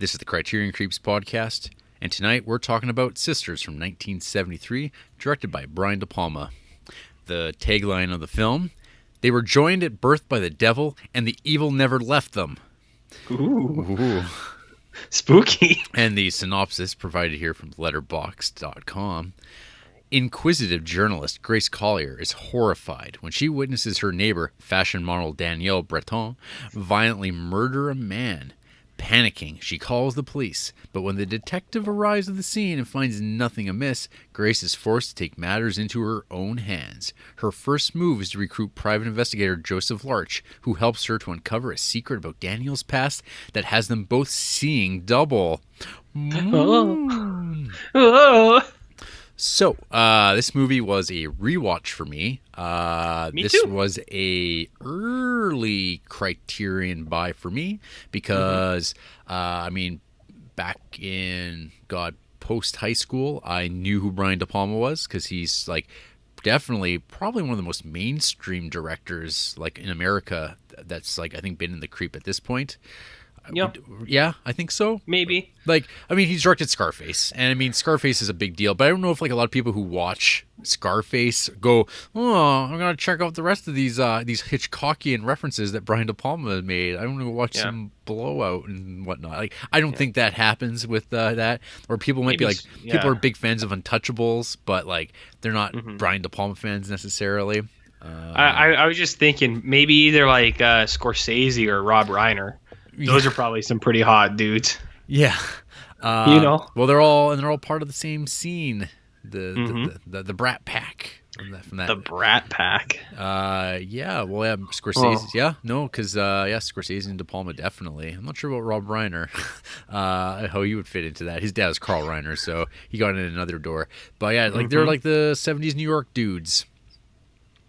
This is the Criterion Creeps podcast, and tonight we're talking about Sisters from 1973, directed by Brian De Palma. The tagline of the film: they were joined at birth by the devil, and the evil never left them. Ooh. Spooky. And the synopsis provided here from letterboxd.com. Inquisitive journalist Grace Collier is horrified when she witnesses her neighbor, fashion model Danielle Breton, violently murder a man. Panicking, she calls the police, but when the detective arrives at the scene and finds nothing amiss, Grace is forced to take matters into her own hands. Her first move is to recruit private investigator Joseph Larch, who helps her to uncover a secret about Danielle's past that has them both seeing double. Oh. So, this movie was a rewatch for me. Me this too. was a early Criterion buy for me because, back in, post high school, I knew who Brian De Palma was because he's definitely probably one of the most mainstream directors in America that's I think been in the Creep at this point. Yeah, I think so. Maybe. He's directed Scarface, and Scarface is a big deal, but I don't know if a lot of people who watch Scarface go, "Oh, I'm gonna check out the rest of these Hitchcockian references that Brian De Palma made. I'm gonna watch some Blowout and whatnot." I don't think that happens with that, or people might be people are big fans of Untouchables, but they're not Brian De Palma fans necessarily. I was just thinking maybe either Scorsese or Rob Reiner. Those are probably some pretty hot dudes. Yeah. Well, they're all part of the same scene. The Brat Pack. From that. The Brat Pack. Scorsese. Oh. Yeah, no, because Scorsese and De Palma definitely. I'm not sure about Rob Reiner, how he would fit into that. His dad was Carl Reiner, so he got in another door. But yeah, they're the '70s New York dudes.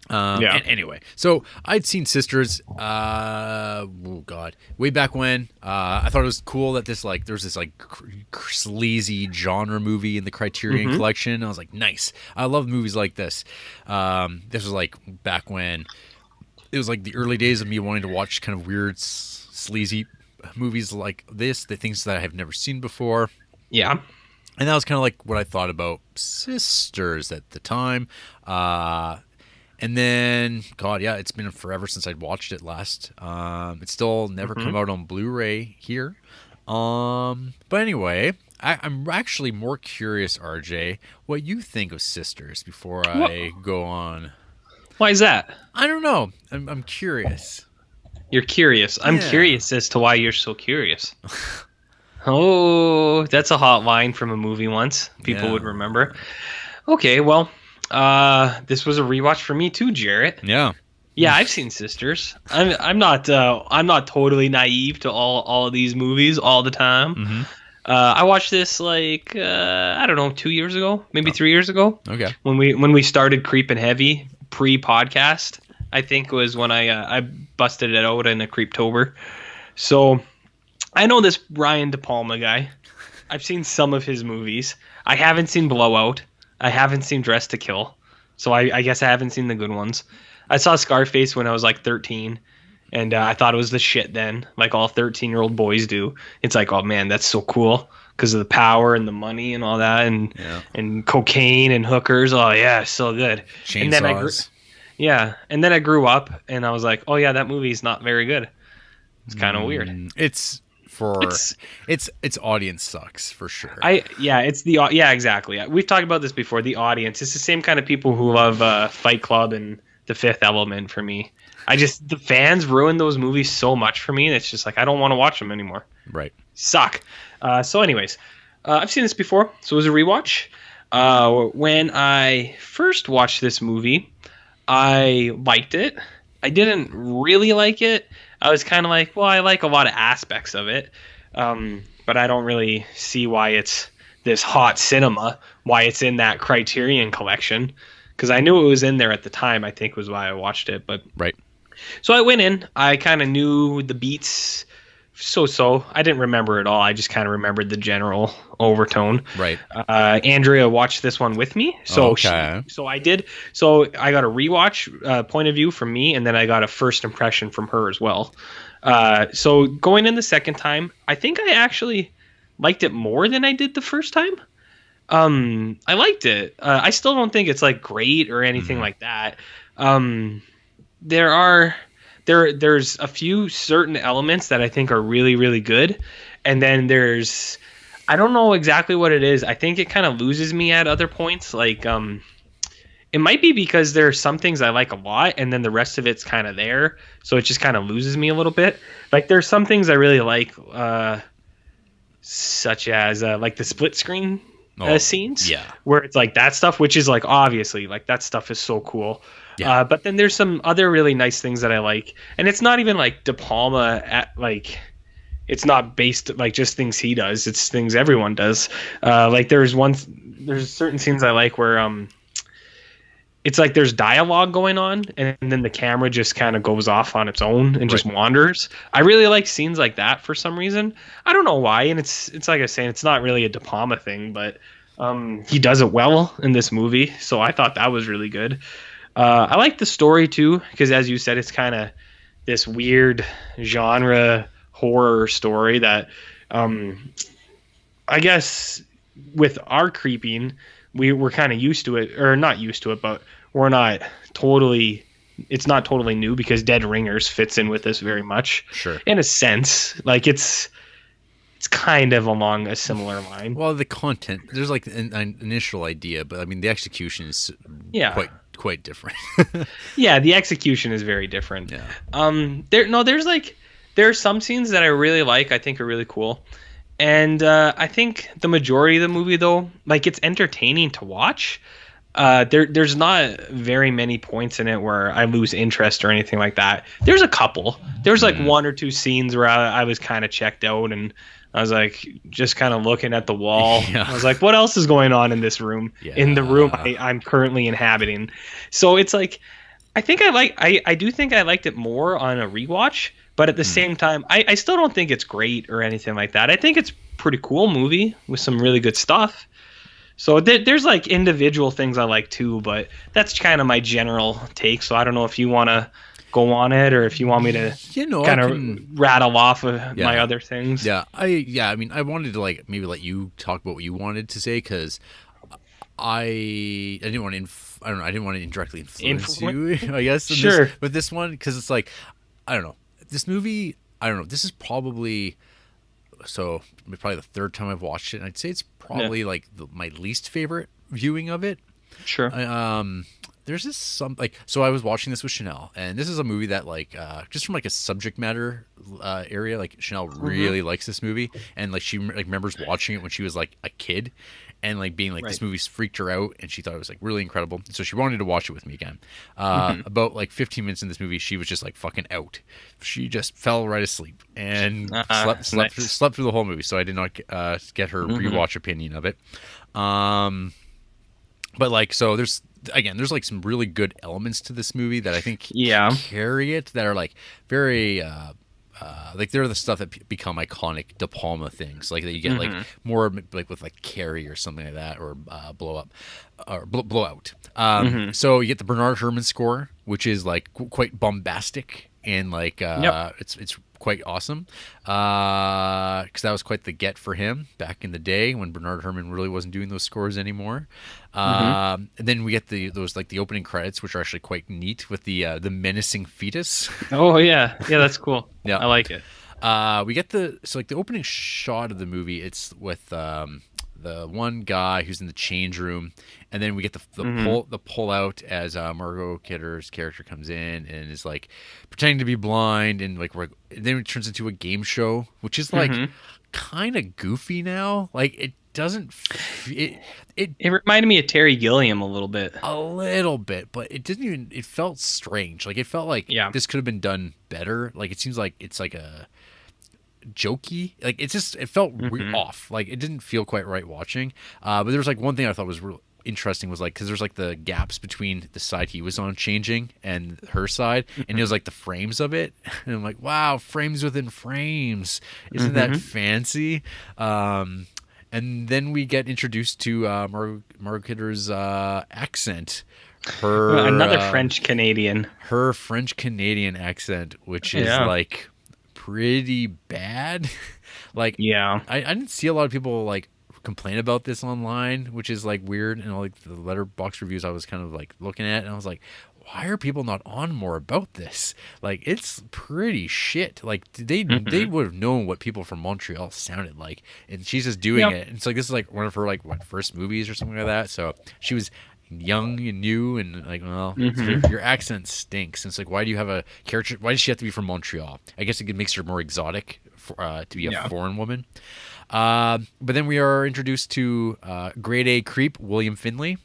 Anyway, so I'd seen Sisters, way back when. I thought it was cool that there's this sleazy genre movie in the Criterion Collection. I was like, nice. I love movies like this. This was back when it was the early days of me wanting to watch kind of weird, sleazy movies like this, the things that I have never seen before. Yeah. And that was kind of what I thought about Sisters at the time. And then, it's been forever since I'd watched it last. It's still never come out on Blu-ray here. But anyway, I'm actually more curious, RJ, what you think of Sisters before I go on. Why is that? I don't know. I'm curious. You're curious. I'm curious as to why you're so curious. Oh, that's a hot line from a movie once. People would remember. Okay, well... this was a rewatch for me too, Jarrett. Yeah, I've seen Sisters. I'm not totally naive to all of these movies all the time. I watched this I don't know, 2 years ago, maybe 3 years ago. Okay, when we started Creepin' Heavy pre-podcast, I think was when I busted it out in a Creeptober. So I know this Brian De Palma guy. I've seen some of his movies. I haven't seen Blowout. I haven't seen Dress to Kill, so I guess I haven't seen the good ones. I saw Scarface when I was 13, and I thought it was the shit then, like all 13-year-old boys do. It's oh man, that's so cool because of the power and the money and all that, and cocaine and hookers. Oh yeah, so good. Chainsaws. And then I grew up, and I was oh yeah, that movie's not very good. It's kind of weird. Its audience sucks for sure. Exactly. We've talked about this before. The audience, it's the same kind of people who love Fight Club and The Fifth Element for me. The fans ruin those movies so much for me, and it's just I don't want to watch them anymore. Right. Suck. So anyways, I've seen this before, so it was a rewatch. When I first watched this movie, I liked it. I didn't really like it. I was kind of I like a lot of aspects of it, but I don't really see why it's this hot cinema, why it's in that Criterion Collection, because I knew it was in there at the time, I think was why I watched it. But right. So I went in, I kind of knew the beats, so. I didn't remember it all. I just kind of remembered the general overtone. Right. Andrea watched this one with me. So I did. So I got a rewatch point of view from me, and then I got a first impression from her as well. So going in the second time, I think I actually liked it more than I did the first time. I liked it. I still don't think it's like great or anything like that. There's a few certain elements that I think are really, really good, and then I don't know exactly what it is. I think it kind of loses me at other points. Like it might be because there are some things I like a lot, and then the rest of it's kind of there, so it just kind of loses me a little bit. Like there's some things I really like, such as like the split screen scenes, where it's like that stuff, which is like obviously like that stuff is so cool. Yeah. But then there's some other really nice things that I like, and it's not even like De Palma it's not based like just things he does. It's things everyone does. Like there's certain scenes I like where it's like there's dialogue going on, and then the camera just kind of goes off on its own and just wanders. I really like scenes like that for some reason. I don't know why, and it's like I was saying, it's not really a De Palma thing, but he does it well in this movie, so I thought that was really good. I like the story too, because as you said, it's kind of this weird genre horror story that I guess with our creeping, we're kind of used to it, or not used to it, but we're not totally, it's not totally new, because Dead Ringers fits in with this very much. Sure. In a sense, like it's kind of along a similar line. Well, the content, there's like an initial idea, but I mean the execution is quite different. Yeah, the execution is very different. Yeah. There are some scenes that I really like, I think are really cool. And I think the majority of the movie, though, like it's entertaining to watch. There's not very many points in it where I lose interest or anything like that. There's a couple. There's like one or two scenes where I was kind of checked out, and I was like just kind of looking at the wall. Yeah. I was like, what else is going on in this room? Yeah. In the room I'm currently inhabiting. So it's like, I do think I liked it more on a rewatch, but at the same time, I still don't think it's great or anything like that. I think it's a pretty cool movie with some really good stuff. So there's like individual things I like too, but that's kind of my general take. So I don't know if you want to go on it, or if you want me to kind of rattle off of my other things. Yeah. I mean, I wanted to like maybe let you talk about what you wanted to say, because I didn't want to I didn't want to indirectly influence you, I guess. Sure. With this one, because it's like, I don't know. This movie, I don't know. This is probably the third time I've watched it, and I'd say it's probably like my least favorite viewing of it. Sure. There's this so I was watching this with Chanel, and this is a movie that like just from like a subject matter area, like Chanel really likes this movie, and like she like remembers watching it when she was like a kid, and like being like this movie's freaked her out, and she thought it was like really incredible, so she wanted to watch it with me again. About like 15 minutes in this movie, she was just like fucking out. She just fell right asleep and slept through the whole movie, so I did not get her rewatch opinion of it. But like, so there's like some really good elements to this movie that I think carry it, that are like very like they're the stuff that become iconic De Palma things, like that you get like more like with like Carrie or something like that, or Blowout. So you get the Bernard Herrmann score, which is like quite bombastic, and like it's quite awesome, because that was quite the get for him back in the day when Bernard Herrmann really wasn't doing those scores anymore. And then we get those like the opening credits, which are actually quite neat, with the menacing fetus. Oh yeah, that's cool. Yeah, I like it. We get the opening shot of the movie. It's with the one guy who's in the change room, and then we get the pull out as Margot Kidder's character comes in and is like pretending to be blind, and like then it turns into a game show, which is like kind of goofy now. Like it doesn't it reminded me of Terry Gilliam a little bit, but it didn't even, it felt strange. Like it felt like this could have been done better. Like it seems like it's like a jokey, like it felt off. Like it didn't feel quite right watching. But there was like one thing I thought was real interesting, was like, because there's like the gaps between the side he was on changing and her side, and it was like the frames of it, and I'm like, wow, frames within frames, isn't that fancy? And then we get introduced to Margot Kidder's accent. Another French Canadian. Her French Canadian accent, which is like pretty bad. Like, Yeah. I didn't see a lot of people like complain about this online, which is like weird. And all like the letterbox reviews I was kind of like looking at, and I was like, why are people not on more about this? Like, it's pretty shit. Like, they would have known what people from Montreal sounded like, and she's just doing it. And it's like, this is like one of her like first movies or something like that. So she was young and new, and like, well, your accent stinks. And it's like, why do you have a character? Why does she have to be from Montreal? I guess it makes her more exotic to be a foreign woman. But then we are introduced to grade A creep William Finley,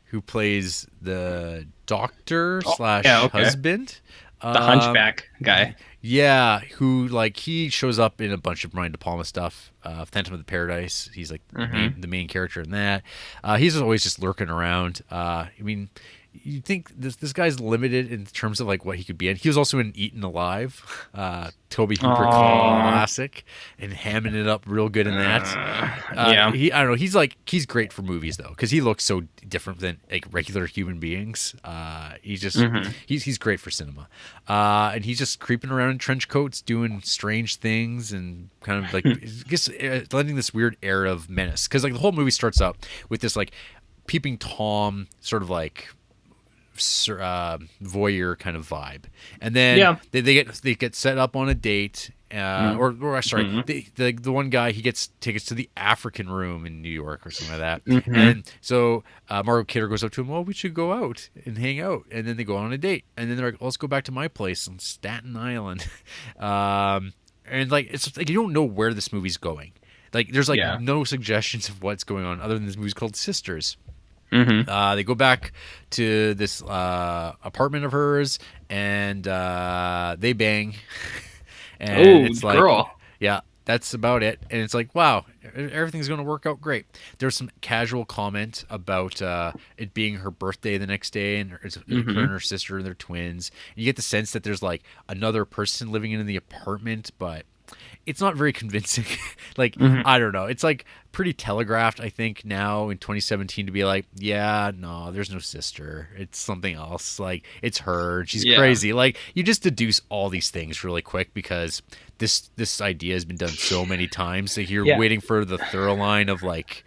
who plays the doctor slash husband. The hunchback guy. Yeah, who like he shows up in a bunch of Brian De Palma stuff. Phantom of the Paradise. He's like the main character in that. He's always just lurking around. I mean, you think this guy's limited in terms of like what he could be in. He was also in Eaten Alive, Toby Hooper classic, and hamming it up real good in that. I don't know. He's great for movies though, because he looks so different than like regular human beings. He's just he's great for cinema, and he's just creeping around in trench coats, doing strange things, and kind of like just lending this weird air of menace. Because like the whole movie starts out with this like peeping Tom sort of like voyeur kind of vibe, and then they get set up on a date, the one guy, he gets tickets to the African Room in New York or something like that, and so Margot Kidder goes up to him, well, we should go out and hang out, and then they go on a date, and then they're like, let's go back to my place on Staten Island, and like it's like you don't know where this movie's going. Like there's like no suggestions of what's going on other than this movie's called Sisters. They go back to this apartment of hers, and they bang. And it's like, girl. Yeah, that's about it. And it's like, wow, everything's going to work out great. There's some casual comment about it being her birthday the next day, and it's her and her sister, and they're twins. And you get the sense that there's like another person living in the apartment, but it's not very convincing. Like, I don't know. It's like pretty telegraphed, I think, now in 2017 to be like, yeah, no, there's no sister. It's something else. Like, it's her. She's crazy. Like, you just deduce all these things really quick because this idea has been done so many times. So you're waiting for the thorough line of like,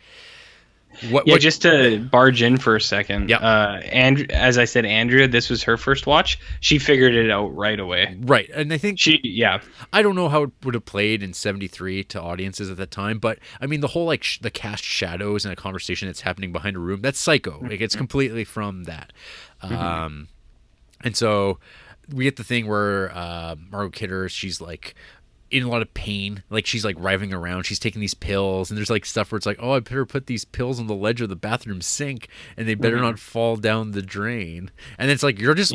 what just to barge in for a second. And as I said, Andrea, this was her first watch. She figured it out right away. Right. And I think I don't know how it would have played in 73 to audiences at that time, but I mean the whole like the cast shadows and a conversation that's happening behind a room, that's Psycho. Like it's completely from that. And so we get the thing where Margot Kidder, she's like in a lot of pain, like she's like writhing around, she's taking these pills, and there's like stuff where it's like, oh, I better put these pills on the ledge of the bathroom sink and they better not fall down the drain. And it's like you're just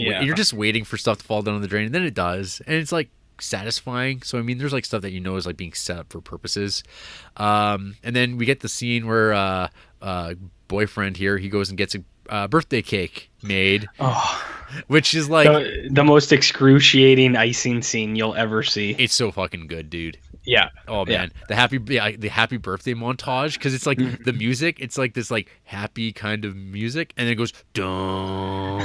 waiting for stuff to fall down the drain, and then it does, and it's like satisfying. So I mean there's like stuff that you know is like being set up for purposes. And then we get the scene where boyfriend here, he goes and gets a birthday cake made, which is like the most excruciating icing scene you'll ever see. It's so fucking good, dude. Yeah. Oh man, the happy birthday montage, because it's like the music. It's like this like happy kind of music, and it goes dun,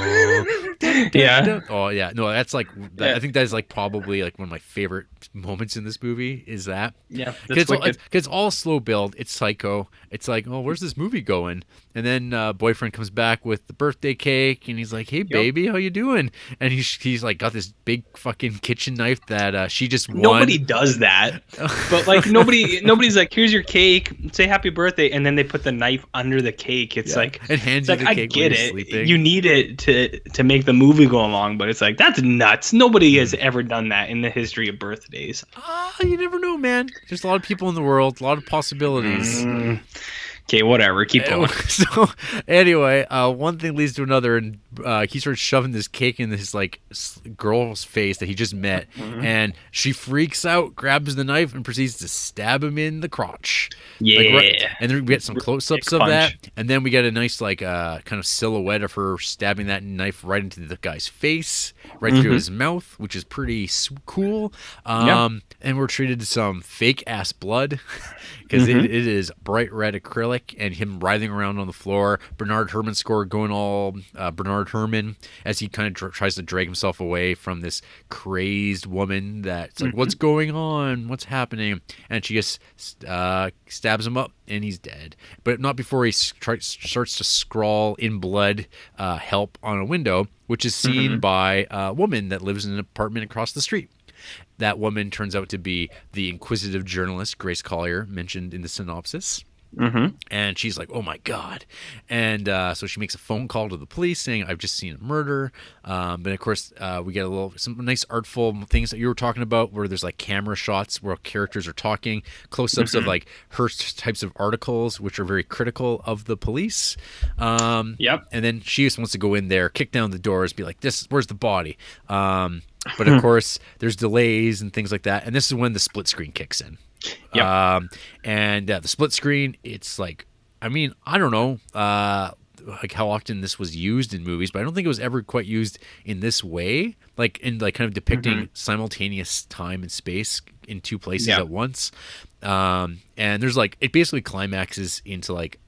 dun, dun, dun. Oh yeah, no, that's like I think that's like probably like one of my favorite moments in this movie is that. Yeah, because it's all slow build. It's Psycho. It's like, oh, where's this movie going? And then boyfriend comes back with the birthday cake, and he's like, hey baby, how you doing? And he's like got this big fucking kitchen knife that she just won. Nobody does that. But like nobody's like, here's your cake, say happy birthday, and then they put the knife under the cake. It's like, it hands you the cake. I get it. Sleeping. You need it to make the movie go along, but it's like, that's nuts. Nobody has ever done that in the history of birthdays. You never know, man. There's a lot of people in the world, a lot of possibilities. Okay, whatever. Keep going. So anyway, one thing leads to another, and he starts shoving this cake in this like girl's face that he just met, and she freaks out, grabs the knife, and proceeds to stab him in the crotch. Yeah. And then we get some close-ups of that, and then we get a nice like kind of silhouette of her stabbing that knife right into the guy's face, right through his mouth, which is pretty cool. And we're treated to some fake ass blood because it is bright red acrylic. flick and him writhing around on the floor. Bernard Herrmann score going all Bernard Herrmann as he kind of tries to drag himself away from this crazed woman that's like, what's going on? What's happening? And she just stabs him up and he's dead. But not before he starts to scrawl in blood help on a window, which is seen by a woman that lives in an apartment across the street. That woman turns out to be the inquisitive journalist Grace Collier mentioned in the synopsis. And she's like, oh my God. And so she makes a phone call to the police saying, I've just seen a murder. But of course, we get some nice artful things that you were talking about where there's like camera shots where characters are talking, close-ups of like her types of articles, which are very critical of the police. And then she just wants to go in there, kick down the doors, be like, where's the body? But of course, there's delays and things like that. And this is when the split screen kicks in. And the split screen, it's like, I mean, I don't know like how often this was used in movies, but I don't think it was ever quite used in this way, like in like kind of depicting simultaneous time and space in two places at once. And there's like, it basically climaxes into like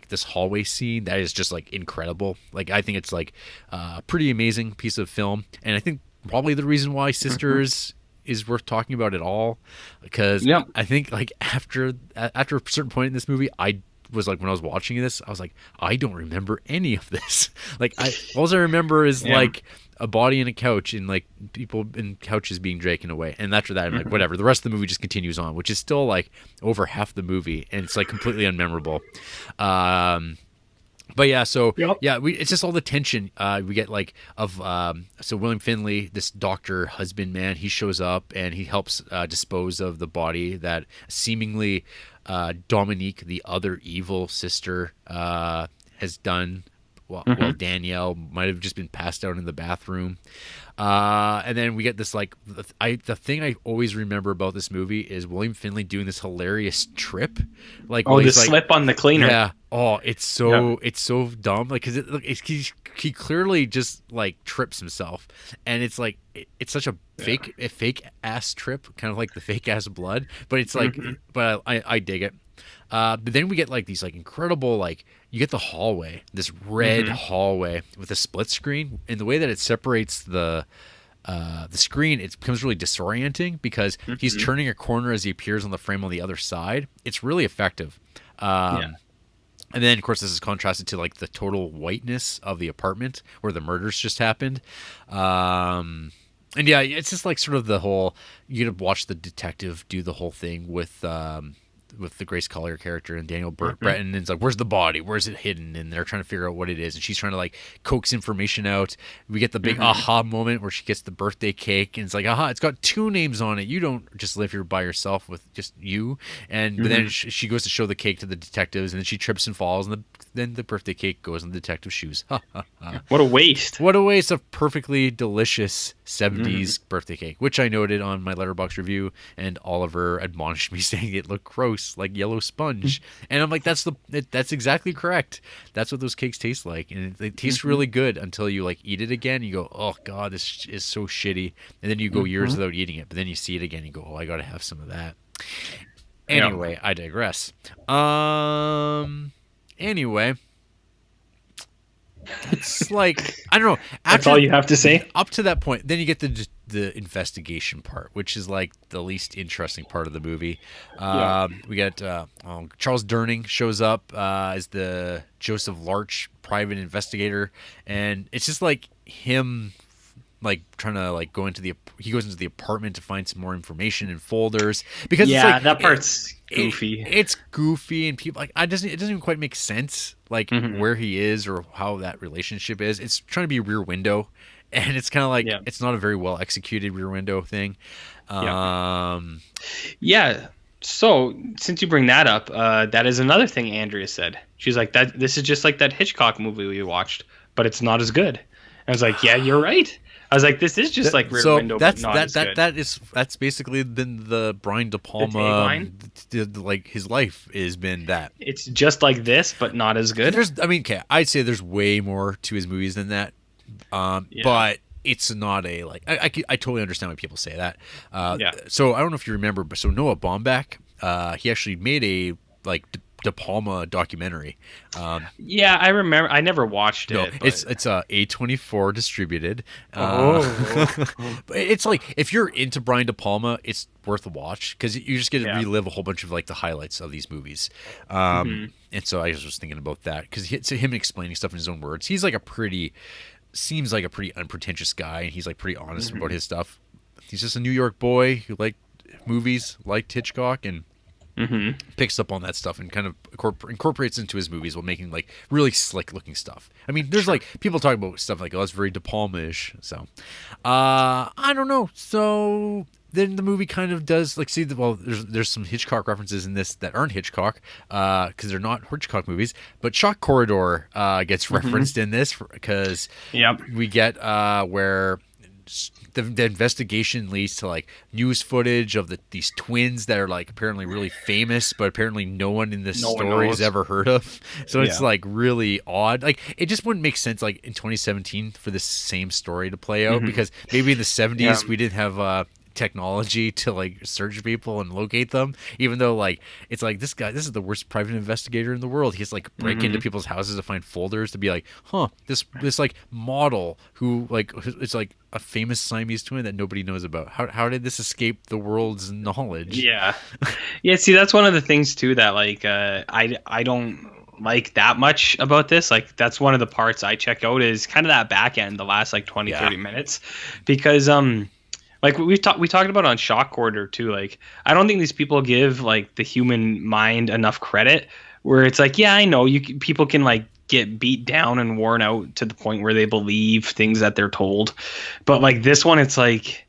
this hallway scene that is just like incredible. Like I think it's like a pretty amazing piece of film, and I think probably the reason why Sisters is worth talking about at all, because I think like after a certain point in this movie, I was like, when I was watching this, I was like, I don't remember any of this. Like all I remember is like a body and a couch and like people in couches being dragged away. And after that, I'm like, whatever. The rest of the movie just continues on, which is still like over half the movie, and it's like completely unmemorable. But yeah, so it's just all the tension we get like of so William Finley, this doctor husband man, he shows up and he helps dispose of the body that seemingly Dominique, the other evil sister, has done. Well, Danielle might have just been passed out in the bathroom. And then we get this like the thing I always remember about this movie is William Finley doing this hilarious trip, like the slip on the cleaner. Yeah. Oh, it's so dumb. Like, cause he clearly just like trips himself, and it's like it's such a fake ass trip, kind of like the fake ass blood. But it's like, but I dig it. But then we get like these like incredible, like you get the hallway, this red hallway with a split screen, and the way that it separates the screen, it becomes really disorienting because he's turning a corner as he appears on the frame on the other side. It's really effective. And then, of course, this is contrasted to like the total whiteness of the apartment where the murders just happened. And yeah, it's just like sort of the whole, you get to watch the detective do the whole thing with the Grace Collier character and Daniel Breton, and it's like, where's the body? Where's it hidden? And they're trying to figure out what it is, and she's trying to like coax information out. We get the big aha moment where she gets the birthday cake, and it's like, aha, it's got two names on it. You don't just live here by yourself with just you. And but then she goes to show the cake to the detectives, and then she trips and falls, and then the birthday cake goes in the detective's shoes. What a waste! What a waste of perfectly delicious 70s birthday cake, which I noted on my Letterboxd review, and Oliver admonished me saying it looked gross, like yellow sponge. And I'm like, that's exactly correct. That's what those cakes taste like, and they taste really good until you like eat it again. You go, oh god, this is so shitty. And then you go years without eating it, but then you see it again, you go, oh, I gotta have some of that. Anyway, I digress. Anyway, it's like, I don't know. That's all you have to say? Up to that point, then you get the investigation part, which is like the least interesting part of the movie. We get Charles Durning shows up as the Joseph Larch private investigator, and it's just like him like trying to like he goes into the apartment to find some more information in folders, because it's like, that part's goofy. It's goofy, and people like it doesn't even quite make sense like where he is or how that relationship is. It's trying to be Rear Window, and it's kind of like it's not a very well executed Rear Window thing. So since you bring that up, that is another thing Andrea said. She's like, that this is just like that Hitchcock movie we watched, but it's not as good. I was like, yeah, you're right. I was like, this is just like Rear Window, but not as good. That's basically been the Brian De Palma, like his life has been that. It's just like this, but not as good. I'd say there's way more to his movies than that, but it's not a like. I totally understand why people say that. So I don't know if you remember, but so Noah Baumbach, he actually made a like De Palma documentary. Yeah, I remember. I never watched No, it. it's But... A24 distributed. Oh. But it's like if you're into Brian De Palma, it's worth a watch because you just get to Yeah. relive a whole bunch of like the highlights of these movies. Hmm. And so I was just thinking about that because it's him explaining stuff in his own words. He's like seems like a pretty unpretentious guy, and he's like pretty honest about his stuff. He's just a New York boy who liked movies, liked Hitchcock, and picks up on that stuff and kind of incorporates into his movies while making like really slick looking stuff. I mean, there's like people talk about stuff like, oh, it's very De Palma-ish. So I don't know. So then the movie kind of does like there's some Hitchcock references in this that aren't Hitchcock because they're not Hitchcock movies, but Shock Corridor gets referenced in this because we get where the investigation leads to like news footage of these twins that are like apparently really famous, but apparently no one in this story has ever heard of. So it's like really odd. Like it just wouldn't make sense like in 2017 for this same story to play out because maybe in the 70s we didn't have technology to like search people and locate them, even though like it's like this is the worst private investigator in the world. He's like break into people's houses to find folders to be like, this like model who like it's like a famous Siamese twin that nobody knows about. How did this escape the world's knowledge? Yeah. See, that's one of the things too that like I don't like that much about this. Like that's one of the parts I check out is kind of that back end, the last like 20-30 minutes, because like we talked about on Shock Corridor too. Like I don't think these people give like the human mind enough credit. Where it's like, yeah, I know people can like get beat down and worn out to the point where they believe things that they're told, but like this one, it's like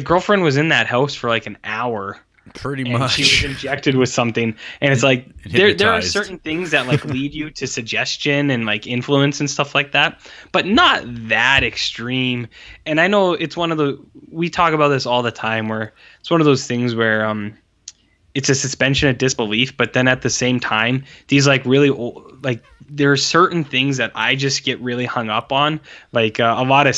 girlfriend was in that house for like an hour. Pretty much. She was injected with something, and it's like there are certain things that like lead you to suggestion and like influence and stuff like that, but not that extreme. And I know it's we talk about this all the time, where it's one of those things where it's a suspension of disbelief, but then at the same time, these like really old, like there are certain things that I just get really hung up on, like a lot of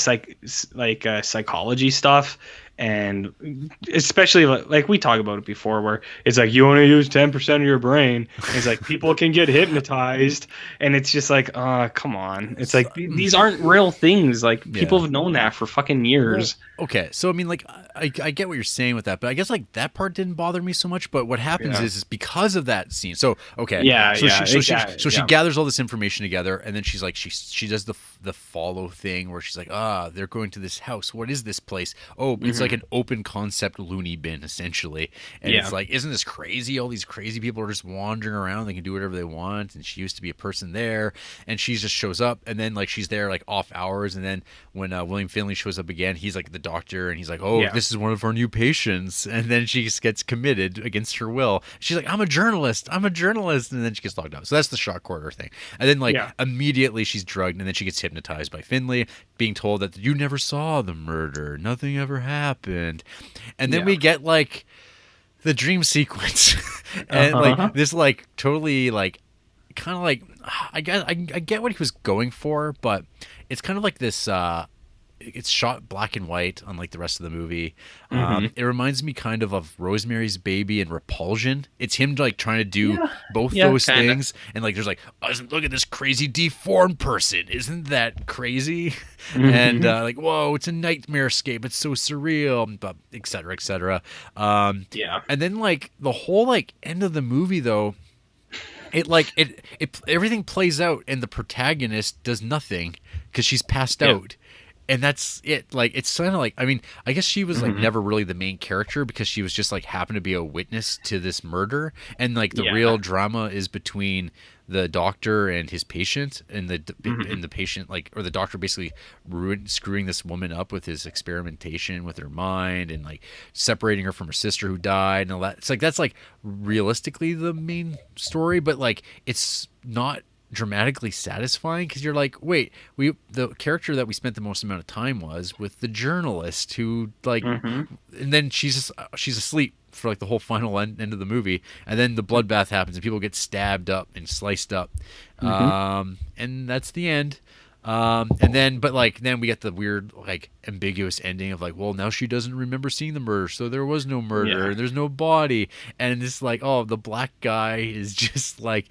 psychology stuff. And especially like we talk about it before, where it's like you only use 10% of your brain. It's like people can get hypnotized, and it's just like, come on. It's like these aren't real things. Like people have known that for fucking years. Well, okay, so I mean, like I get what you're saying with that, but I guess like that part didn't bother me so much. But what happens is because of that scene. So okay, she gathers all this information together, and then she's like she does the follow thing where she's like, they're going to this house. What is this place? Oh, it's like an open concept loony bin essentially, and it's like, isn't this crazy? All these crazy people are just wandering around. They can do whatever they want, and she used to be a person there, and she just shows up, and then like she's there like off hours, and then when William Finley shows up again, he's like the doctor, and he's like, this is one of our new patients, and then she just gets committed against her will. She's like, I'm a journalist, and then she gets locked up. So that's the Shock Corridor thing, and then like immediately she's drugged, and then she gets hypnotized by Finley, being told that you never saw the murder, nothing ever happened, and then we get like the dream sequence, and like this like totally like kind of like I get what he was going for, but it's kind of like this it's shot black and white unlike the rest of the movie. It reminds me kind of Rosemary's Baby and Repulsion. It's him like trying to do both those things, and like there's like, look at this crazy deformed person, isn't that crazy? And like, whoa, it's a nightmare escape, it's so surreal, but etc. And then like the whole like end of the movie though, it everything plays out and the protagonist does nothing because she's passed out. And that's it. Like, it's kind of like, I mean, I guess she was like never really the main character because she was just like happened to be a witness to this murder. And like the real drama is between the doctor and his patient, and the patient, like, or the doctor basically screwing this woman up with his experimentation with her mind and like separating her from her sister who died and all that. It's like, that's like realistically the main story, but like it's not dramatically satisfying because you're like, wait, the character that we spent the most amount of time was with the journalist who like, and then she's asleep for like the whole final end of the movie, and then the bloodbath happens and people get stabbed up and sliced up, and that's the end. And then, but like, then we get the weird, like, ambiguous ending of like, well, now she doesn't remember seeing the murder, so there was no murder, Yeah. there's no body, and it's like, oh, the black guy is just like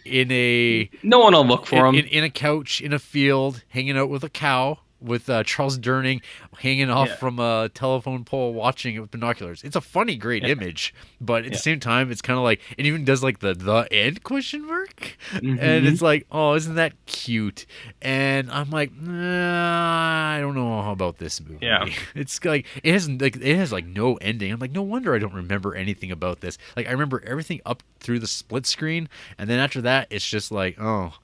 in a No one will look for him. in a couch in a field, hanging out with a cow. With Charles Durning hanging off Yeah. from a telephone pole, watching it with binoculars. It's a funny, great image, but at the same time, it's kind of like it even does like the end question mark, and it's like, oh, isn't that cute? And I'm like, nah, I don't know about this movie. Yeah. It's like it has like no ending. I'm like, no wonder I don't remember anything about this. Like I remember everything up through the split screen, and then after that, it's just like, oh,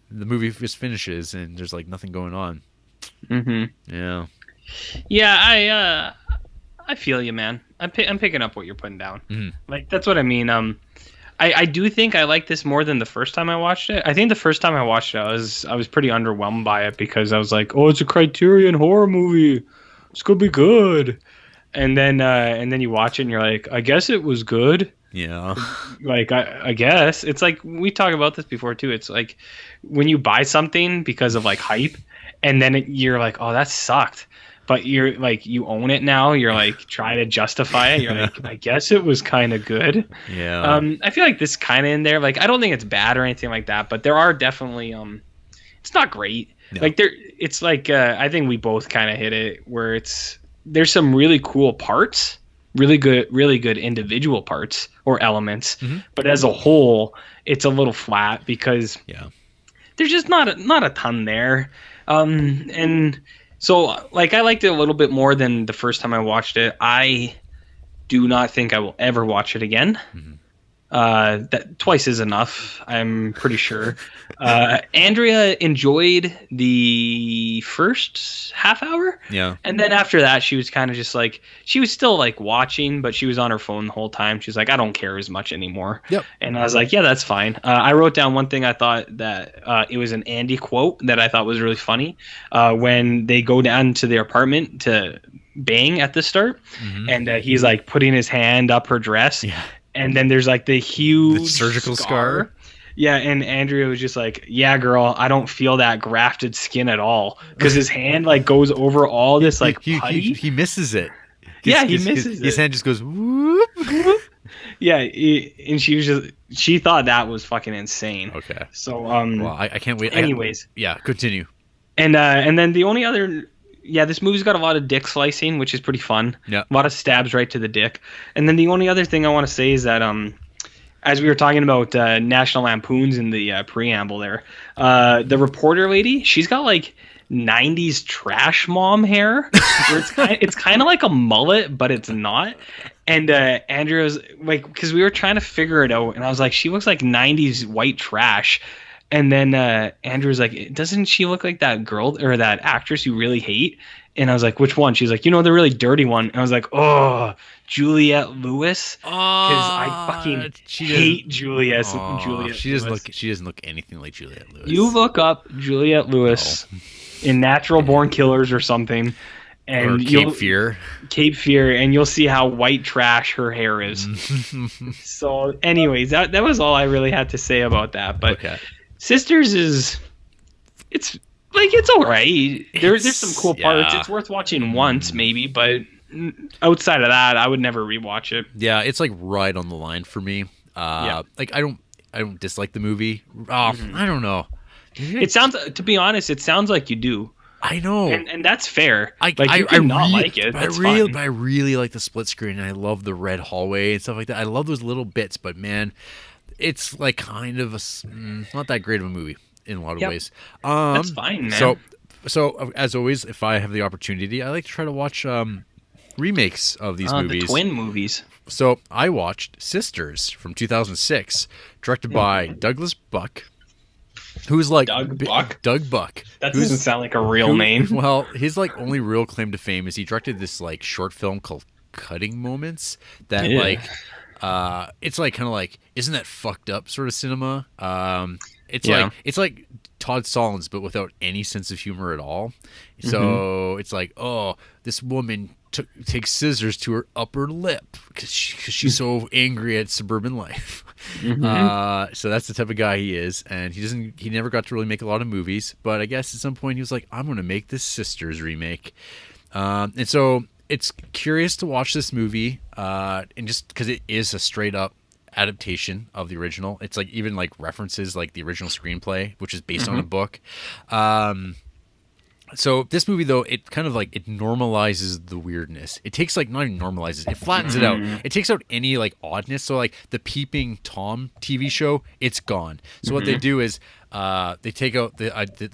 the movie just finishes and there's like nothing going on. Yeah. Yeah, I feel you, man. I'm picking up what you're putting down. Like that's what I mean. I do think I like this more than the first time I watched it. I think the first time I watched it, I was pretty underwhelmed by it because I was like, oh, it's a Criterion horror movie. It's gonna be good. And then you watch it and you're like, I guess it was good. Yeah. Like I guess it's like we talked about this before too. It's like when you buy something because of like hype, and then you're like, oh, that sucked. But you're like, you own it now. You're like, try to justify it. You're like, I guess it was kind of good. Yeah. I feel like this kind of in there. Like, I don't think it's bad or anything like that, but there are definitely, it's not great. No. Like it's like, I think we both kind of hit it where there's some really cool parts, really good individual parts or elements, but as a whole, it's a little flat because there's just not a ton there. And so, like, I liked it a little bit more than the first time I watched it. I do not think I will ever watch it again. That twice is enough, I'm pretty sure. Andrea enjoyed the first half hour. Yeah. And then after that, she was kind of just like, she was still like watching, but she was on her phone the whole time. She's like, I don't care as much anymore. Yep. And I was like, yeah, that's fine. I wrote down one thing I thought that it was an Andy quote that I thought was really funny. When they go down to their apartment to bang at the start, and he's like putting his hand up her dress. Yeah. And then there's like the huge surgical scar. Yeah, and Andrea was just like, yeah, girl, I don't feel that grafted skin at all. Because his hand like goes over all this like putty. He misses it. Yeah, he misses it. His hand just goes whoop. Yeah, and she thought that was fucking insane. Okay. So well, I can't wait. Anyways. Yeah, continue. And then the only other... Yeah, this movie's got a lot of dick slicing, which is pretty fun. Yeah. A lot of stabs right to the dick. And then the only other thing I want to say is that as we were talking about National Lampoons in the preamble there, the reporter lady, she's got like 90s trash mom hair. Where it's kind of like a mullet, but it's not. And Andrea's like, because we were trying to figure it out, and I was like, she looks like 90s white trash. And then Andrew's like, doesn't she look like that girl or that actress you really hate? And I was like, which one? She's like, the really dirty one. And I was like, oh, Juliette Lewis. Because I fucking hate Juliette. She doesn't look anything like Juliette Lewis. You look up Juliette Lewis in Natural Born Killers or something. And or Cape Fear. Cape Fear, and you'll see how white trash her hair is. So anyways, that was all I really had to say about that. But okay. Sisters it's all right. There's some cool parts. It's worth watching once maybe, but outside of that, I would never rewatch it. Yeah, it's like right on the line for me. Like I don't dislike the movie. I don't know. It sounds, to be honest, it sounds like you do. I know, and that's fair. I like it. I really like the split screen, and I love the red hallway and stuff like that. I love those little bits, but man, it's like kind of not that great of a movie in a lot of ways. That's fine, man. So as always, if I have the opportunity, I like to try to watch remakes of these movies. The twin movies. So I watched Sisters from 2006, directed by Douglas Buck, who's like Doug Buck. Doug Buck. That doesn't sound like a real name. Well, his like only real claim to fame is he directed this like short film called Cutting Moments that it's like kind of like, isn't that fucked up sort of cinema? It's like Todd Solondz but without any sense of humor at all. So it's like, oh, this woman takes scissors to her upper lip because she's so angry at suburban life. So that's the type of guy he is, and he never got to really make a lot of movies, but I guess at some point he was like, I'm going to make this Sisters remake. And so it's curious to watch this movie, and just because it is a straight up adaptation of the original. It's like even like references like the original screenplay, which is based on a book. So this movie, though, it kind of like it normalizes the weirdness. It takes like not even normalizes, it flattens it out. It takes out any like oddness. So like the Peeping Tom TV show, it's gone. So what they do is they take out the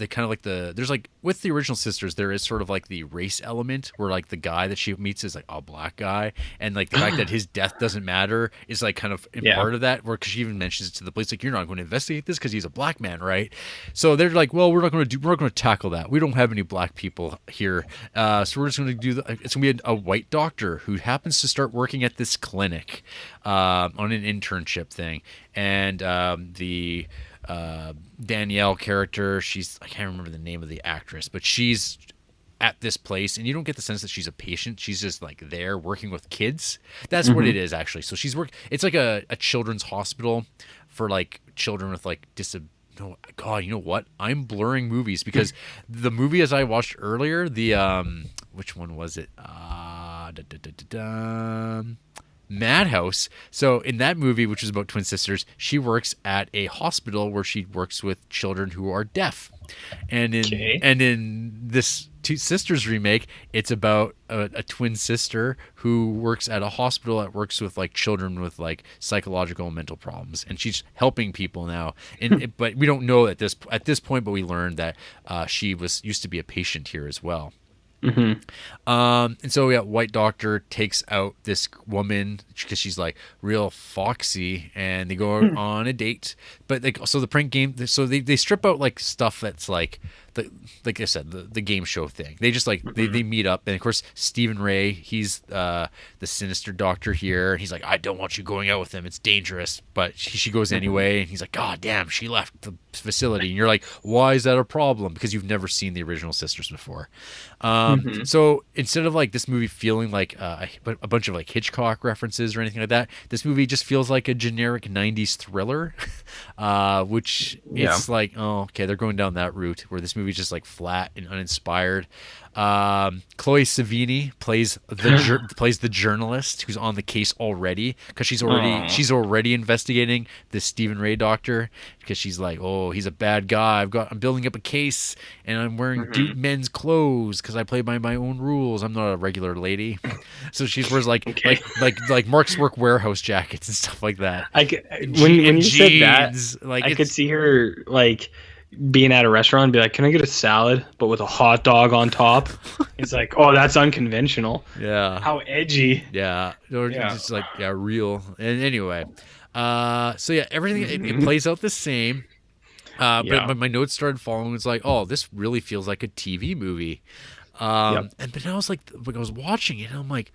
kind of like there's like with the original Sisters, there is sort of like the race element where like the guy that she meets is like a black guy, and like the fact that his death doesn't matter is like kind of part of that. Where because she even mentions it to the police, like, you're not going to investigate this because he's a black man, right? So they're like, well, we're not going to tackle that. We don't have any black people here, so we're just going to do it's going to be a white doctor who happens to start working at this clinic on an internship thing, and the Danielle character, I can't remember the name of the actress, but she's at this place, and you don't get the sense that she's a patient. She's just like there working with kids. That's what it is, actually. So it's like a children's hospital for like children with like no, God, you know what? I'm blurring movies because the movie as I watched earlier, the which one was it? Madhouse. So in that movie, which is about twin sisters, she works at a hospital where she works with children who are deaf. And in this Two Sisters remake, it's about a twin sister who works at a hospital that works with like children with like psychological and mental problems, and she's helping people now. And but we don't know at this point, but we learned that she used to be a patient here as well. And so white doctor takes out this woman because she's like real foxy, and they go on a date. But like, so the prank game, so they strip out like stuff that's like like I said, the game show thing. They just like they meet up, and of course Stephen Ray, he's the sinister doctor here, and he's like, I don't want you going out with him, it's dangerous. But she goes anyway, and he's like, God damn, she left the facility. And you're like, why is that a problem? Because you've never seen the original Sisters before. So instead of like this movie feeling like a bunch of like Hitchcock references or anything like that, this movie just feels like a generic 90s thriller, which it's like, oh, okay, they're going down that route where this movie's just like flat and uninspired. Chloe Savini plays the journalist who's on the case already, because she's already investigating this Stephen Ray doctor, because she's like, oh, he's a bad guy. I'm building up a case, and I'm wearing men's clothes because I play by my own rules. I'm not a regular lady. So she wears like Mark's Work warehouse jackets and stuff like that. When you said that, like, I could see her like being at a restaurant and be like, can I get a salad but with a hot dog on top? It's like, oh, that's unconventional. Yeah. How edgy. Yeah. Or just like, real. And anyway, so yeah, everything it plays out the same. But my notes started following. It's like, oh, this really feels like a TV movie. But then I was like, I was watching it, and I'm like,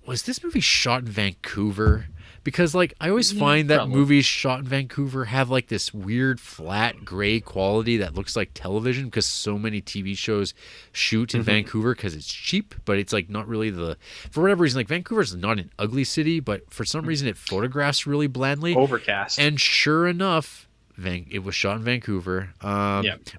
was this movie shot in Vancouver? Because like I always find that movies shot in Vancouver have like this weird flat gray quality that looks like television, because so many TV shows shoot in Vancouver because it's cheap, but it's like not really for whatever reason, like Vancouver's not an ugly city, but for some reason it photographs really blandly. Overcast. And sure enough, it was shot in Vancouver.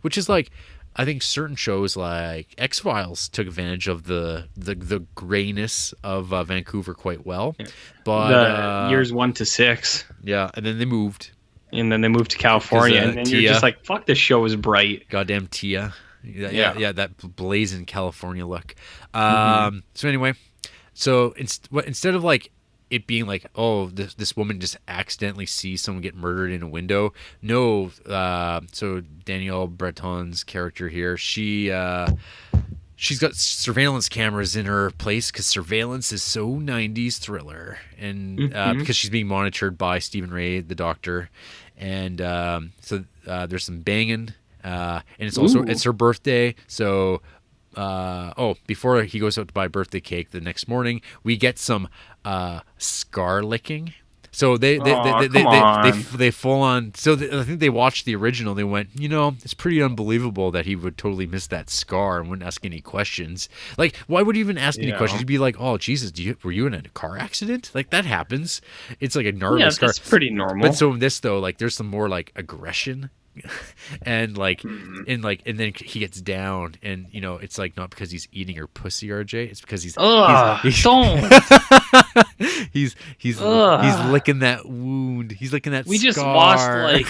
Which is like, I think certain shows like X-Files took advantage of the grayness of Vancouver quite well. But years 1 to 6. Yeah, and then they moved. And then they moved to California, and then you're just like, fuck, this show is bright. Goddamn Tia. Yeah, that blazing California look. So anyway, instead of like it being like, oh, this woman just accidentally sees someone get murdered in a window. No, so Danielle Breton's character here, she's got surveillance cameras in her place, because surveillance is so 90s thriller, and because she's being monitored by Stephen Ray, the doctor, and so there's some banging, and it's her birthday, so. Before he goes out to buy birthday cake the next morning, we get some scar licking. So Come on. they full on. So I think they watched the original. They went, it's pretty unbelievable that he would totally miss that scar and wouldn't ask any questions. Like, why would he even ask any questions? He'd be like, "Oh Jesus, were you in a car accident?" Like that happens. It's like a gnarly scar. That's pretty normal. But so in this though, like there's some more like aggression. And like and then he gets down and it's like not because he's eating her pussy, RJ. It's because he's don't. he's licking that wound. He's licking that We scar. just lost like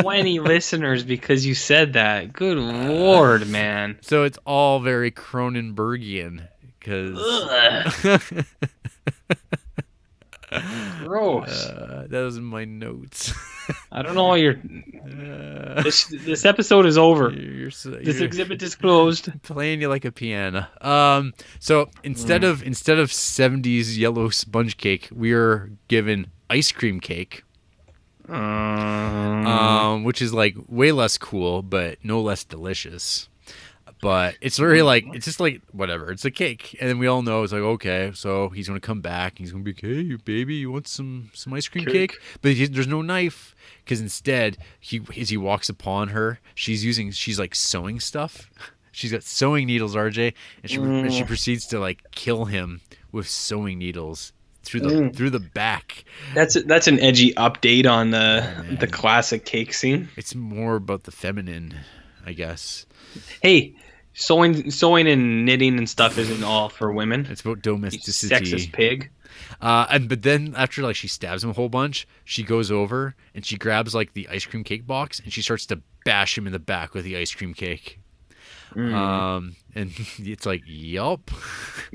20 listeners because you said that. Good Lord, man. So it's all very Cronenbergian because Gross. that was in my notes. I don't know why you're. This episode is over. This exhibit is closed. Playing you like a piano. So instead of 70s yellow sponge cake, we are given ice cream cake. Which is like way less cool, but no less delicious. But it's really like, it's just like, whatever. It's a cake. And then we all know, it's like, okay, so he's going to come back. He's going to be like, hey, baby, you want some ice cream cake? But there's no knife. Because instead, as he walks upon her, she's like sewing stuff. She's got sewing needles, RJ. And she proceeds to like kill him with sewing needles through the back. That's an edgy update on the classic cake scene. It's more about the feminine, I guess. Hey, sewing and knitting and stuff isn't all for women. It's about domesticity. Sexist pig. But then after like she stabs him a whole bunch, she goes over and she grabs like the ice cream cake box and she starts to bash him in the back with the ice cream cake. And it's like, yup.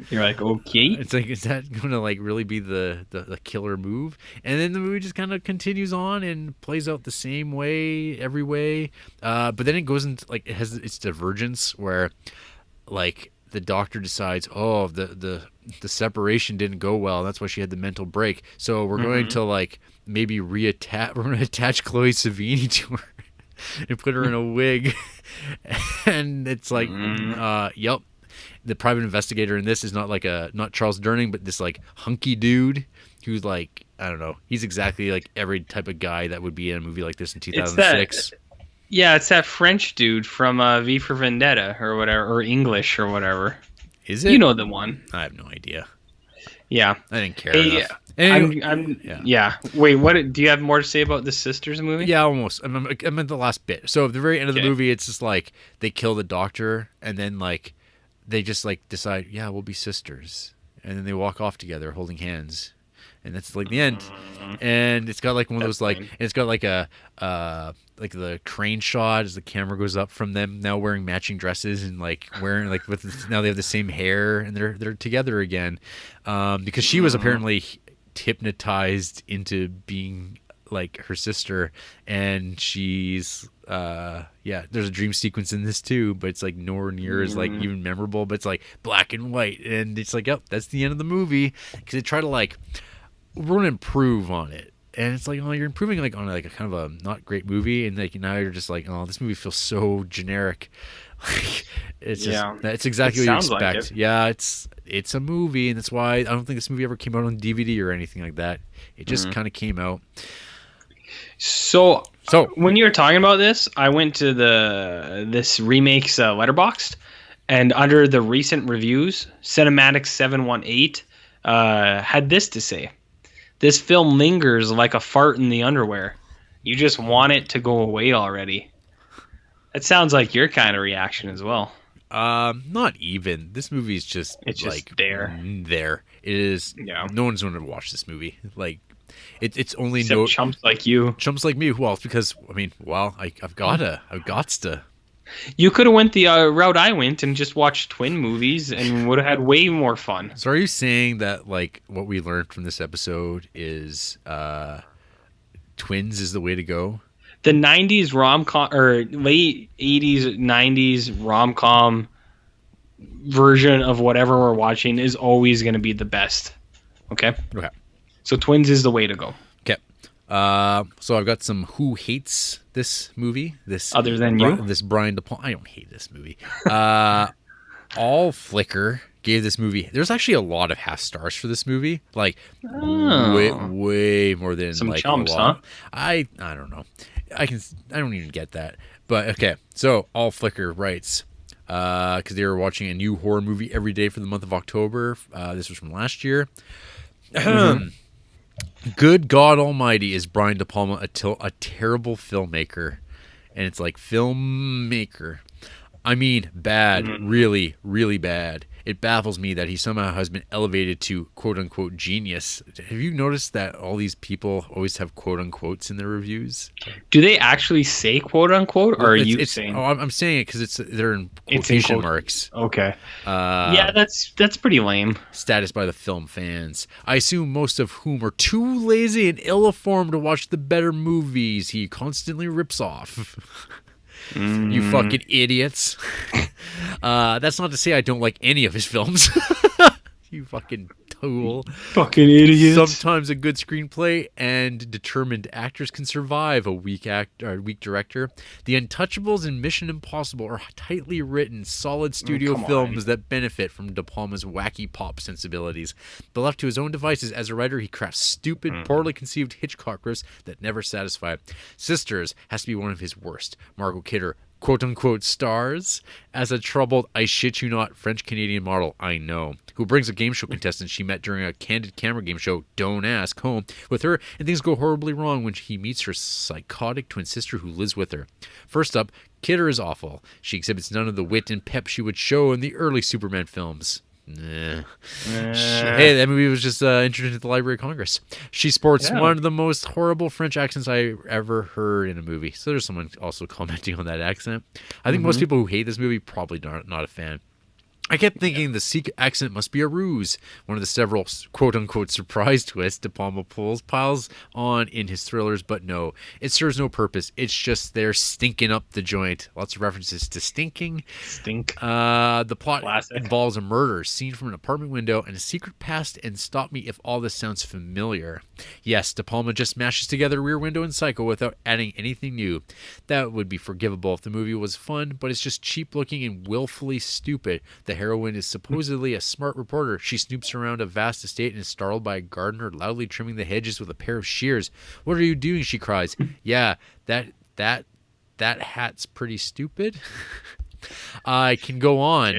You're like, okay. It's like, is that going to like really be the killer move? And then the movie just kind of continues on and plays out the same way every way. But then it goes into like, it has its divergence where like the doctor decides, oh, the separation didn't go well. That's why she had the mental break. So we're going to like maybe we're going to attach Chloe Savini to her and put her in a wig. And it's like, yep. The private investigator in this is not Charles Durning, but this like hunky dude who's like, I don't know. He's exactly like every type of guy that would be in a movie like this in 2006. It's that French dude from V for Vendetta or whatever, or English or whatever. Is it? You know the one. I have no idea. Yeah. I didn't care enough. Anyway, yeah. Wait, what? Do you have more to say about the Sisters movie? Yeah, almost. I'm at the last bit. So at the very end of the movie, it's just like they kill the doctor, and then like they just like decide, yeah, we'll be sisters, and then they walk off together holding hands, and that's like the end. And it's got like one of those like, and it's got like a like the crane shot as the camera goes up from them now wearing matching dresses and like wearing like now they have the same hair and they're together again, because she was apparently hypnotized into being like her sister, and she's there's a dream sequence in this too, but it's like nowhere near as like even memorable, but it's like black and white, and it's like, yep, that's the end of the movie, because they try to like, we're going to improve on it, and it's like, oh, you're improving like on like a kind of a not great movie, and like now you're just like, oh, this movie feels so generic. Like, it's just it's exactly what you expect. Like yeah, it's a movie, and that's why I don't think this movie ever came out on DVD or anything like that. It just kind of came out. So when you were talking about this, I went to this Remake's Letterboxd, and under the recent reviews, Cinematic 718 had this to say: "This film lingers like a fart in the underwear. You just want it to go away already." That sounds like your kind of reaction as well. Not even. This movie is just like there. There it is. Yeah. No one's going to watch this movie. Like it's only except chumps like you, chumps like me. Well, because I mean, well, I've got to. You could have went the route I went and just watched twin movies and would have had way more fun. So are you saying that like what we learned from this episode is twins is the way to go? The 90s rom-com or late 80s, 90s rom-com version of whatever we're watching is always going to be the best. Okay? Okay. So Twins is the way to go. Okay. So I've got some who hates this movie. This other than you? This Brian De Palma. I don't hate this movie. All Flickr gave this movie. There's actually a lot of half stars for this movie, like way more than Some like chumps, a lot. huh? I don't know. I don't even get that. But okay, so All Flicker writes, because they were watching a new horror movie every day for the month of October. This was from last year. Good God Almighty, is Brian De Palma a terrible filmmaker? And it's like, filmmaker. I mean, bad, really, really bad. It baffles me that he somehow has been elevated to quote-unquote genius. Have you noticed that all these people always have quote-unquotes in their reviews? Do they actually say quote unquote, or are you saying? Oh, I'm saying it because they're in quotation marks. Okay. Yeah, that's pretty lame. Status by the film fans, I assume most of whom are too lazy and ill-informed to watch the better movies he constantly rips off. You fucking idiots. That's not to say I don't like any of his films. You fucking tool. Fucking idiots. Sometimes a good screenplay and determined actors can survive a weak director. The Untouchables and Mission Impossible are tightly written, solid studio films that benefit from De Palma's wacky pop sensibilities. But left to his own devices as a writer, he crafts stupid, poorly conceived Hitchcock riffs that never satisfy. Sisters has to be one of his worst. Margot Kidder, quote-unquote stars as a troubled, I shit you not, French-Canadian model, I know, who brings a game show contestant she met during a candid camera game show, Don't Ask, home with her, and things go horribly wrong when he meets her psychotic twin sister who lives with her. First up, Kidder is awful. She exhibits none of the wit and pep she would show in the early Superman films. Hey, that movie was just introduced at the Library of Congress. She sports one of the most horrible French accents I ever heard in a movie. So there's someone also commenting on that accent. I think most people who hate this movie probably not a fan. I kept thinking the Sikh accent must be a ruse. One of the several quote-unquote surprise twists De Palma piles on in his thrillers, but no, it serves no purpose. It's just there stinking up the joint. Lots of references to stinking. The plot involves a murder seen from an apartment window and a secret past, and stop me if all this sounds familiar. Yes, De Palma just mashes together Rear Window and Psycho without adding anything new. That would be forgivable if the movie was fun, but it's just cheap-looking and willfully stupid. The heroine is supposedly a smart reporter. She snoops around a vast estate and is startled by a gardener loudly trimming the hedges with a pair of shears. "What are you doing?" she cries. "Yeah, that hat's pretty stupid." I can go on.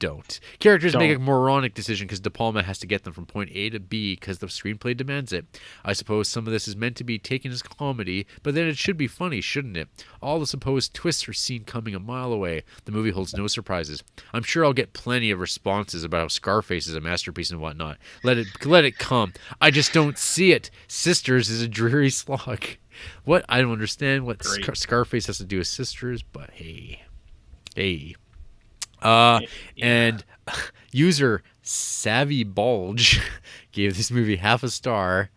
Don't. Characters make a moronic decision because De Palma has to get them from point A to B because the screenplay demands it. I suppose some of this is meant to be taken as comedy, but then it should be funny, shouldn't it? All the supposed twists are seen coming a mile away. The movie holds no surprises. I'm sure I'll get plenty of responses about how Scarface is a masterpiece and whatnot. Let it come. I just don't see it. Sisters is a dreary slog. What? I don't understand what Scarface has to do with Sisters, but hey. And user Savvy Bulge gave this movie half a star.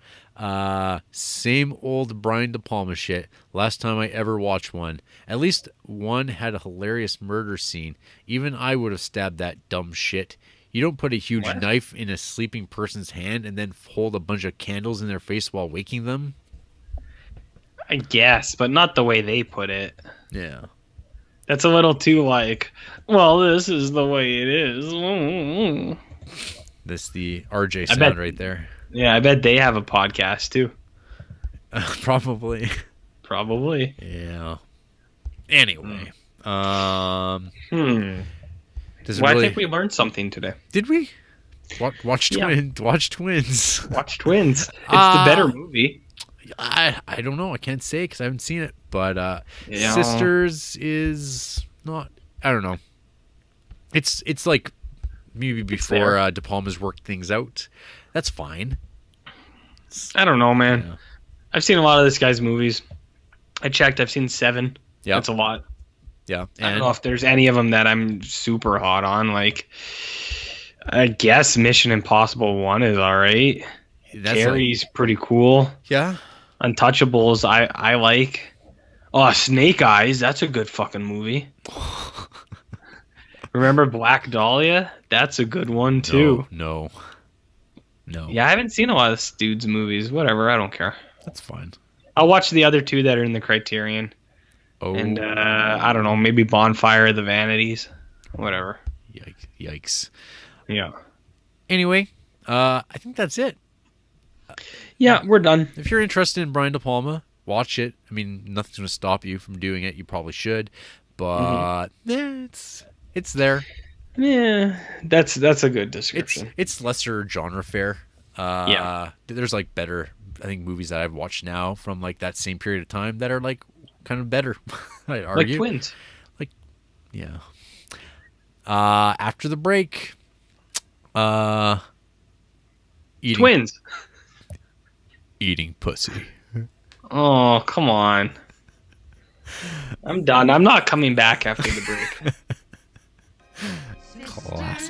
Same old Brian De Palma shit. Last time I ever watched one. At least one had a hilarious murder scene. Even I would have stabbed that dumb shit. You don't put a huge knife in a sleeping person's hand and then hold a bunch of candles in their face while waking them. I guess, but not the way they put it. Yeah. That's a little too like, well, this is the way it is. That's the RJ sound right there. Yeah, I bet they have a podcast too. Probably. Yeah. Anyway. I think we learned something today. Did we? Watch Twins. Watch Twins. Watch Twins. It's the better movie. I don't know. I can't say because I haven't seen it. But Sisters is not. I don't know. It's like maybe before De Palma's worked things out. That's fine. I don't know, man. Yeah. I've seen a lot of this guy's movies. I checked. I've seen 7. Yeah, that's a lot. Yeah, I don't know if there's any of them that I'm super hot on. Like, I guess Mission Impossible 1 is all right. Carrie's pretty cool. Yeah. Untouchables, I like. Oh, Snake Eyes, that's a good fucking movie. Remember Black Dahlia? That's a good one too. No. Yeah, I haven't seen a lot of this dude's movies. Whatever, I don't care. That's fine. I'll watch the other 2 that are in the Criterion. Oh. And I don't know, maybe Bonfire of the Vanities. Whatever. Yikes. Yeah. Anyway, I think that's it. Yeah, we're done. If you're interested in Brian De Palma, watch it. I mean, nothing's going to stop you from doing it. You probably should, but it's there. Yeah, that's a good description. It's lesser genre fare. Yeah. There's like better, I think, movies that I've watched now from like that same period of time that are like kind of better. I'd argue. Like Twins. Like, yeah. After the break, Twins. Eating pussy. Oh, come on. I'm done. I'm not coming back after the break. Classic.